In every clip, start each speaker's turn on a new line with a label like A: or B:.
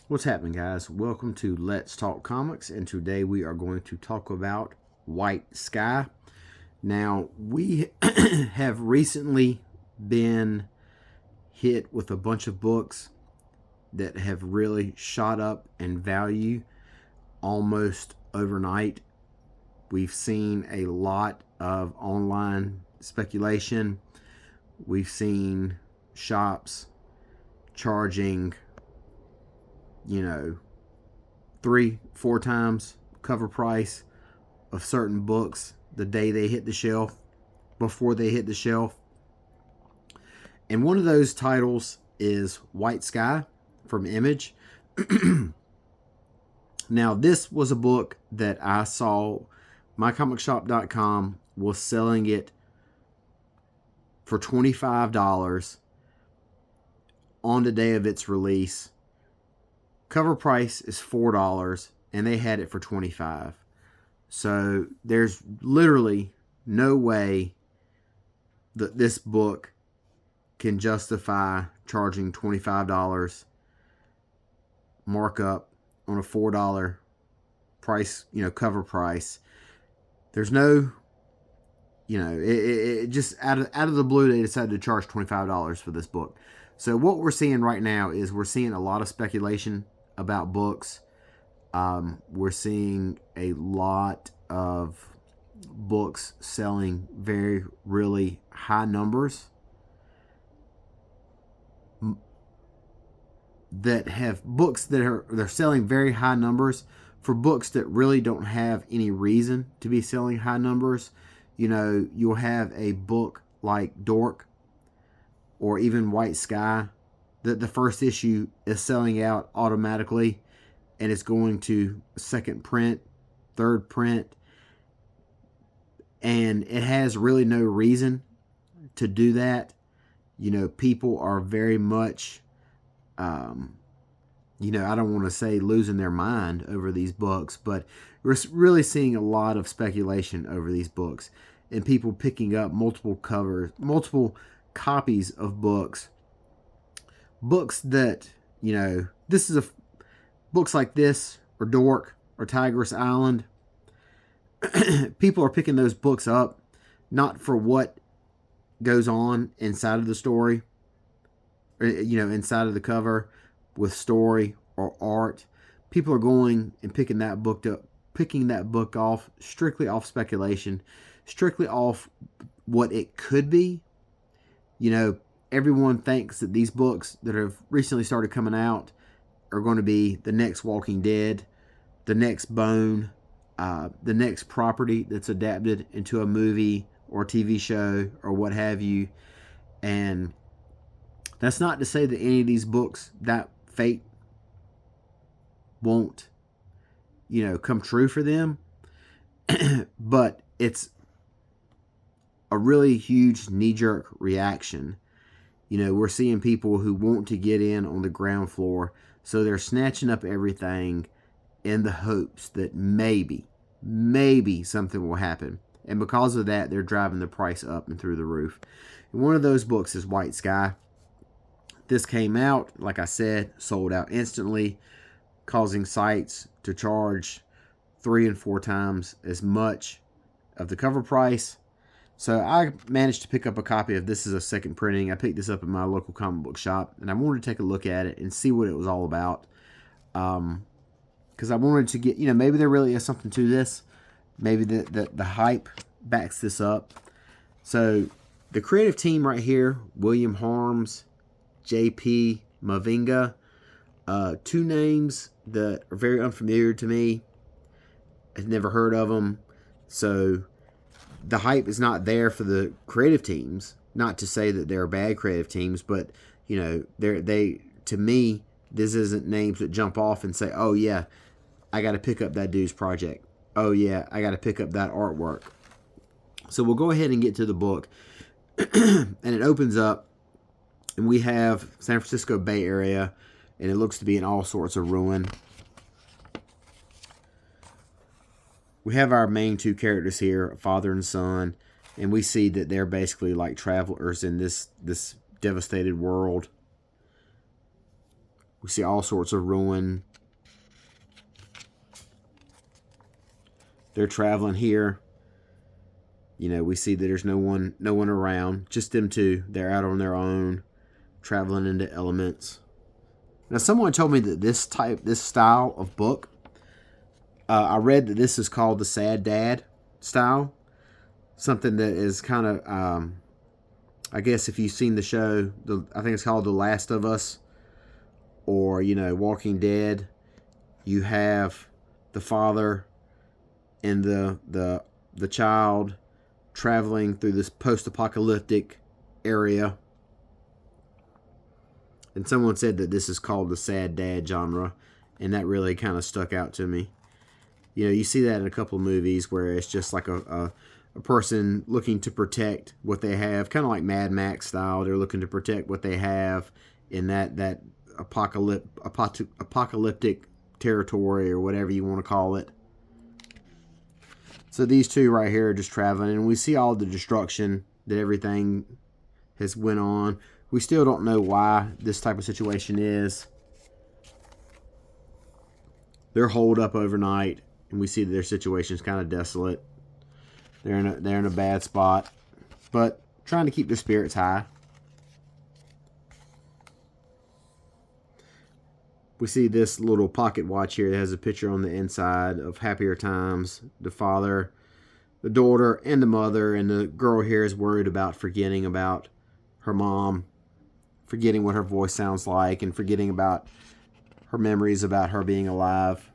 A: What's happening, guys? Welcome to Let's Talk Comics, and today we are going to talk about White Sky. Now, we have recently been hit with a bunch of books that have really shot up in value almost overnight. We've seen a lot of online speculation. We've seen shops charging, 3-4 times cover price of certain books the day they hit the shelf, before they hit the shelf. And one of those titles is White Sky from Image. Now, this was a book that I saw mycomicshop.com was selling it for $25 on the day of its release. Cover price is $4, and they had it for $25. So there's literally no way that this book can justify charging $25 markup on a $4 price, cover price. There's no, it just out of the blue, they decided to charge $25 for this book. So what we're seeing right now is we're seeing a lot of speculation about books. We're seeing a lot of books selling really high numbers that have books that they're selling very high numbers for books that really don't have any reason to be selling high numbers. You'll have a book like Dork or even White Sky that the first issue is selling out automatically, and it's going to second print, third print, and it has really no reason to do that. People are very much, I don't want to say losing their mind over these books, but we're really seeing a lot of speculation over these books and people picking up multiple copies of books that, this is books like this or Dork or Tigress Island. People are picking those books up not for what goes on inside of the story, inside of the cover with story or art. People are going and picking that book off strictly off speculation, strictly off what it could be. Everyone thinks that these books that have recently started coming out are going to be the next Walking Dead, the next Bone, the next property that's adapted into a movie or TV show or what have you. And that's not to say that any of these books, that fate won't, come true for them. But it's a really huge knee-jerk reaction. We're seeing people who want to get in on the ground floor, so they're snatching up everything in the hopes that maybe something will happen. And because of that, they're driving the price up and through the roof. And one of those books is White Sky. This came out, like I said, sold out instantly, causing sites to charge 3 and 4 times as much of the cover price. So I managed to pick up a copy of this as a second printing. I picked this up at my local comic book shop, and I wanted to take a look at it and see what it was all about. Because I wanted to get, maybe there really is something to this. Maybe the hype backs this up. So the creative team right here, William Harms, J.P. Mavinga, 2 names that are very unfamiliar to me. I've never heard of them. So the hype is not there for the creative teams. Not to say that they're bad creative teams, but they to me, this isn't names that jump off and say, "Oh yeah, I got to pick up that dude's project. Oh yeah, I got to pick up that artwork." So we'll go ahead and get to the book, and it opens up, and we have San Francisco Bay Area, and it looks to be in all sorts of ruin. We have our main 2 characters here, father and son, and we see that they're basically like travelers in this devastated world. We see all sorts of ruin. They're traveling here. You know, we see that there's no one around, just them two. They're out on their own, traveling into elements. Now, someone told me that this style of book, I read that this is called the Sad Dad style. Something that is kind of, I guess if you've seen the show, I think it's called The Last of Us, or, you know, Walking Dead. You have the father and the child traveling through this post-apocalyptic area. And someone said that this is called the Sad Dad genre, and that really kind of stuck out to me. You know, you see that in a couple of movies where it's just like a person looking to protect what they have, kind of like Mad Max style. They're looking to protect what they have in that apocalyptic territory, or whatever you want to call it. So these two right here are just traveling, and we see all the destruction that everything has went on. We still don't know why this type of situation is. They're holed up overnight, and we see that their situation is kind of desolate. They're in a bad spot, but trying to keep their spirits high. We see this little pocket watch here that has a picture on the inside of happier times. The father, the daughter, and the mother. And the girl here is worried about forgetting about her mom, forgetting what her voice sounds like, and forgetting about her memories about her being alive.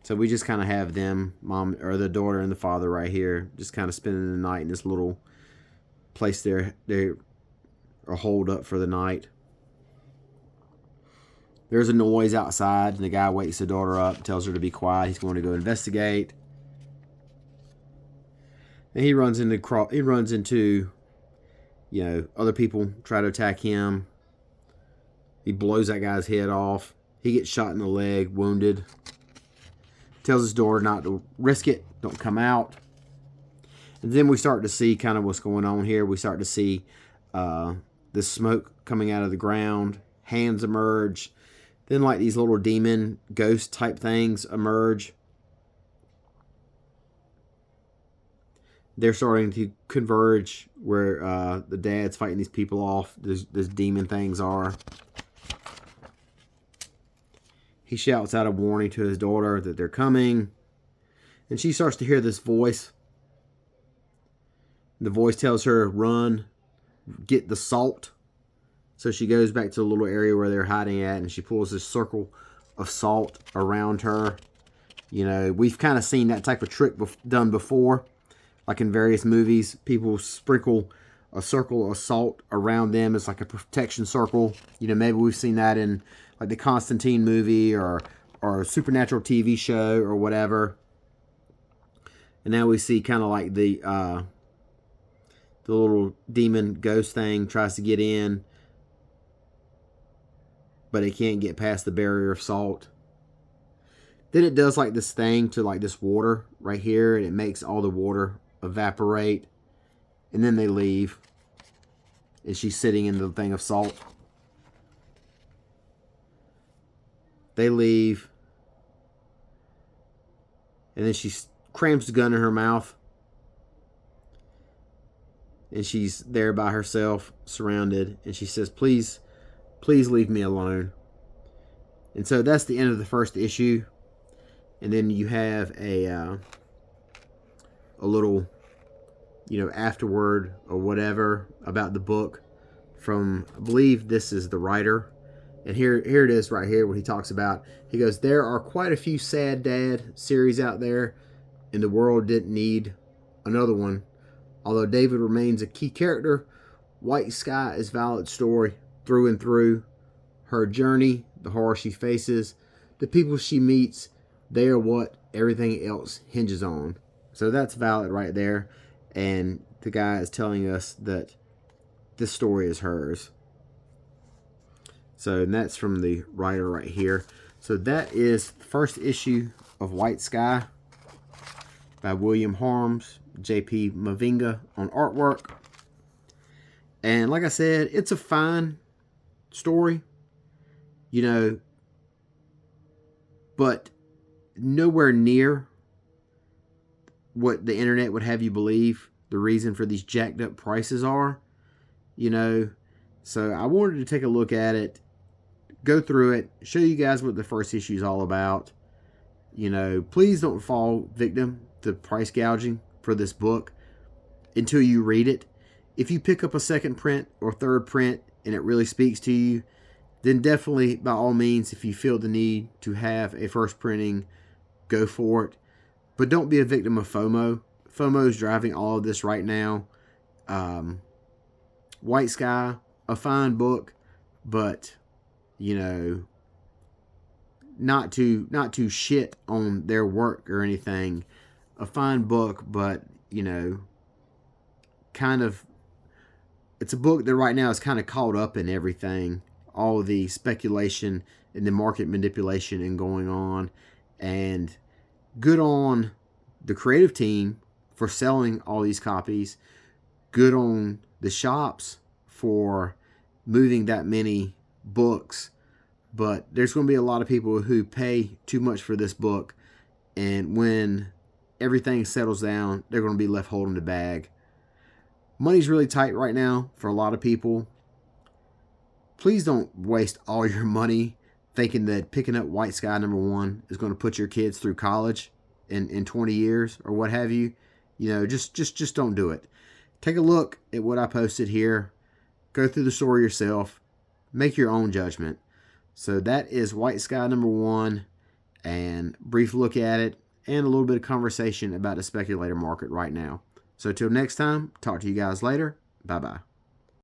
A: So we just kind of have them, mom, or the daughter and the father right here, just kind of spending the night in this little place there. They are holed up for the night. There's a noise outside, and the guy wakes the daughter up, tells her to be quiet. He's going to go investigate. And he runs into, you know, other people try to attack him. He blows that guy's head off. He gets shot in the leg, wounded. Tells his daughter not to risk it, don't come out. And then we start to see kind of what's going on here. We start to see the smoke coming out of the ground. Hands emerge. Then like these little demon ghost type things emerge. They're starting to converge where the dad's fighting these people off. These demon things are. He shouts out a warning to his daughter that they're coming. And she starts to hear this voice. The voice tells her, run, get the salt. So she goes back to the little area where they're hiding at, and she pulls this circle of salt around her. You know, we've kind of seen that type of trick done before. Like in various movies, people sprinkle a circle of salt around them. It's like a protection circle. You know, maybe we've seen that in like the Constantine movie or a Supernatural TV show or whatever. And now we see kind of like the little demon ghost thing tries to get in, but it can't get past the barrier of salt. Then it does like this thing to like this water right here, and it makes all the water evaporate. And then they leave. And she's sitting in the thing of salt. They leave. And then she crams the gun in her mouth. And she's there by herself, surrounded. And she says, please leave me alone. And so that's the end of the first issue. And then you have a little, you know, afterword or whatever about the book from, I believe this is the writer. And here it is right here what he talks about. He goes, there are quite a few Sad Dad series out there, and the world didn't need another one. Although David remains a key character, White Sky is Violet's story through and through. Her journey, the horror she faces, the people she meets, they are what everything else hinges on. So that's Violet right there. And the guy is telling us that this story is hers. So that's from the writer right here. So that is the first issue of White Sky by William Harms, J.P. Mavinga on artwork. And like I said, it's a fine story. you know, but nowhere near what the internet would have you believe the reason for these jacked up prices are, you know. So I wanted to take a look at it, go through it, show you guys what the first issue is all about. You know, please don't fall victim to price gouging for this book until you read it. If you pick up a second print or third print and it really speaks to you, then definitely, by all means, if you feel the need to have a first printing, go for it. But don't be a victim of FOMO. FOMO is driving all of this right now. White Sky, a fine book, but, you know, not to shit on their work or anything. A fine book, but, you know, kind of, it's a book that right now is kind of caught up in everything, all the speculation and the market manipulation and going on. And good on the creative team for selling all these copies. Good on the shops for moving that many books. But there's going to be a lot of people who pay too much for this book. And when everything settles down, they're going to be left holding the bag. Money's really tight right now for a lot of people. Please don't waste all your money thinking that picking up White Sky #1 is going to put your kids through college in 20 years or what have you. You know, just don't do it. Take a look at what I posted here. Go through the story yourself. Make your own judgment. So that is White Sky #1, and brief look at it and a little bit of conversation about the speculator market right now. So till next time, talk to you guys later. Bye-bye.